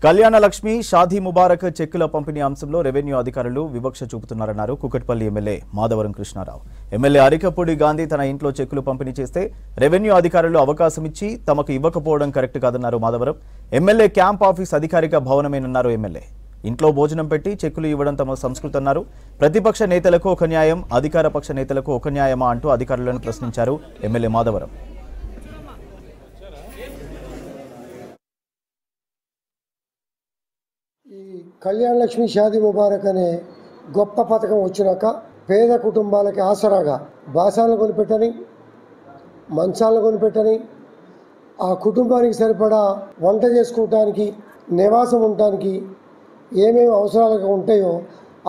కళ్యాణ లక్ష్మి షాదీ ముబారక్ చెక్కుల పంపిణీ అంశంలో రెవెన్యూ అధికారులు వివక్ష చూపుతున్నారన్నారు కూకట్పల్లి ఎమ్మెల్యే మాధవరం కృష్ణారావు. ఎమ్మెల్యే అరికపూడి గాంధీ తన ఇంట్లో చెక్కులు పంపిణీ చేస్తే రెవెన్యూ అధికారులు అవకాశం ఇచ్చి తమకు ఇవ్వకపోవడం కరెక్ట్ కాదన్నారు మాధవరం. ఎమ్మెల్యే క్యాంప్ ఆఫీస్ అధికారిక భవనమేనన్నారు ఎమ్మెల్యే. ఇంట్లో భోజనం పెట్టి చెక్కులు ఇవ్వడం తమ సంస్కృతి అన్నారు. ప్రతిపక్ష నేతలకు ఒక న్యాయం, అధికార పక్ష నేతలకు ఒక న్యాయమా అంటూ అధికారులను ప్రశ్నించారు ఎమ్మెల్యే మాధవరం. ఈ కళ్యాణ లక్ష్మి షాదీ ముబారక్ అనే గొప్ప పథకం వచ్చినాక పేద కుటుంబాలకి ఆసరాగా బాసాలను కొనిపెట్టని, మంచాలను కొనిపెట్టని, ఆ కుటుంబానికి సరిపడా వంట చేసుకోవటానికి, నివాసం ఉండటానికి ఏమేమి అవసరాలుగా ఉంటాయో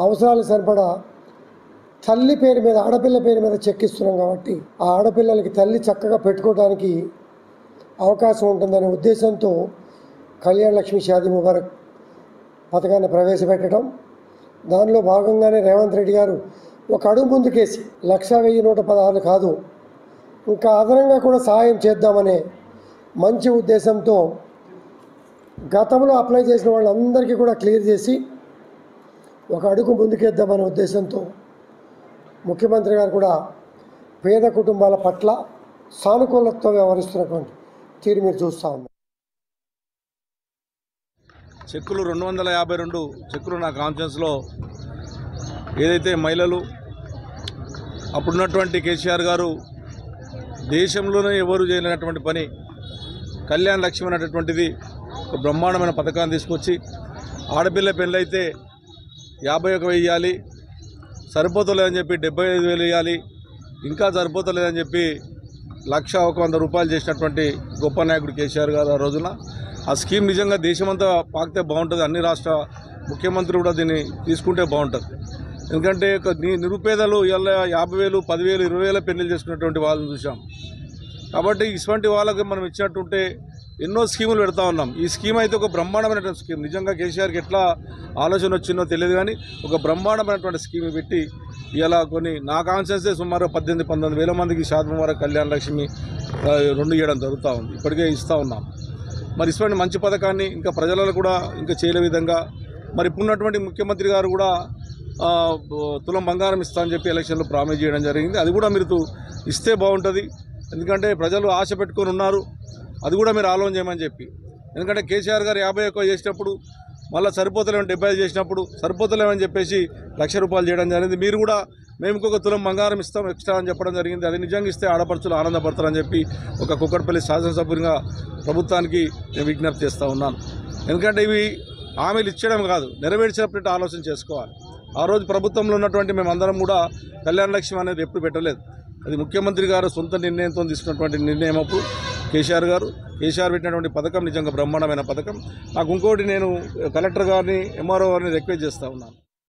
అవసరాలకు సరిపడా తల్లి పేరు మీద, ఆడపిల్ల పేరు మీద చెక్కిస్తున్నాం కాబట్టి ఆ ఆడపిల్లలకి తల్లి చక్కగా పెట్టుకోవడానికి అవకాశం ఉంటుందనే ఉద్దేశంతో కళ్యాణ లక్ష్మి షాదీ ముబారక్ పథకాన్ని ప్రవేశపెట్టడం, దానిలో భాగంగానే రేవంత్ రెడ్డి గారు ఒక అడుగు ముందుకేసి 1,1016 కాదు, ఇంకా అదనంగా కూడా సహాయం చేద్దామనే మంచి ఉద్దేశంతో గతంలో అప్లై చేసిన వాళ్ళందరికీ కూడా క్లియర్ చేసి ఒక అడుగు ముందుకేద్దామనే ఉద్దేశంతో ముఖ్యమంత్రి గారు కూడా పేద కుటుంబాల పట్ల సానుకూలతతో వ్యవహరిస్తున్నటువంటి తీరు మీరు చూస్తూ ఉన్నారు. చెక్కులు 252 చెక్కులు నా కాన్ఫరెన్స్లో ఏదైతే మహిళలు అప్పుడున్నటువంటి కేసీఆర్ గారు దేశంలోనే ఎవరు చేయలేనటువంటి పని కళ్యాణ లక్ష్మి అనేటటువంటిది ఒక బ్రహ్మాండమైన పథకాన్ని తీసుకొచ్చి ఆడపిల్ల పెళ్ళైతే 51,000 ఇవ్వాలి, సరిపోతలేదని చెప్పి 75,000 ఇవ్వాలి, ఇంకా సరిపోతలేదని చెప్పి 1,100 రూపాయలు చేసినటువంటి గొప్ప నాయకుడు కేసీఆర్ గారు ఆ రోజున. ఆ స్కీమ్ నిజంగా దేశమంతా పాకితే బాగుంటుంది, అన్ని రాష్ట్ర ముఖ్యమంత్రులు కూడా దీన్ని తీసుకుంటే బాగుంటుంది. ఎందుకంటే నిరుపేదలు ఇలా 50,000, 10,000, 20,000 పెళ్లి చేసుకున్నటువంటి వాళ్ళని చూసాం. కాబట్టి ఇటువంటి వాళ్ళకి మనం ఇచ్చినట్టుంటే ఎన్నో స్కీములు పెడతా ఉన్నాం. ఈ స్కీమ్ అయితే ఒక బ్రహ్మాండమైనటువంటి స్కీమ్. నిజంగా కేసీఆర్కి ఎట్లా ఆలోచన వచ్చిందో తెలియదు, కానీ ఒక బ్రహ్మాండమైనటువంటి స్కీమ్ పెట్టి ఇలా కొన్ని నా కాన్షియన్సే సుమారు 18-19 మందికి షాదీ ముబారక్ కళ్యాణ లక్ష్మి 2 ఇవ్వడం జరుగుతూ ఉంది. ఇప్పటికే ఇస్తూ ఉన్నాం. మరి ఇటువంటి మంచి పథకాన్ని ఇంకా ప్రజలలో కూడా ఇంకా చేయలే విధంగా మరి ఇప్పుడున్నటువంటి ముఖ్యమంత్రి గారు కూడా తులం బంగారం ఇస్తా అని చెప్పి ఎలక్షన్లో ప్రామిస్ చేయడం జరిగింది. అది కూడా మీరు ఇస్తే బాగుంటుంది, ఎందుకంటే ప్రజలు ఆశ పెట్టుకొని ఉన్నారు. అది కూడా మీరు ఆలోచన చేయమని చెప్పి, ఎందుకంటే కేసీఆర్ గారు 51 చేసినప్పుడు మళ్ళీ సరిపోతలేమని 75 చేసినప్పుడు సరిపోతలేమని చెప్పేసి 1,00,000 రూపాయలు చేయడం జరిగింది. మీరు కూడా మేము ఇంకొక తులం బంగారం ఇస్తాం ఎక్స్ట్రా అని చెప్పడం జరిగింది. అది నిజంగా ఇస్తే ఆడపడుచులు ఆనందపడతారని చెప్పి ఒక కూకట్పల్లి శాసనసభ్యునిగా ప్రభుత్వానికి నేను విజ్ఞప్తి చేస్తూ ఉన్నాను. ఎందుకంటే ఇవి హామీలు ఇచ్చడం కాదు, నెరవేర్చేటప్పుడు ఆలోచన చేసుకోవాలి. ఆ రోజు ప్రభుత్వంలో ఉన్నటువంటి మేమందరం కూడా కళ్యాణ లక్ష్మి అనేది ఎప్పుడు పెట్టలేదు. అది ముఖ్యమంత్రి గారు సొంత నిర్ణయంతో తీసుకున్నటువంటి నిర్ణయం. అప్పుడు కేసీఆర్ పెట్టినటువంటి పథకం నిజంగా బ్రహ్మాండమైన పథకం. నాకు ఇంకోటి నేను కలెక్టర్ గారిని, ఎంఆర్ఓ గారిని రిక్వెస్ట్ చేస్తూ ఉన్నాను.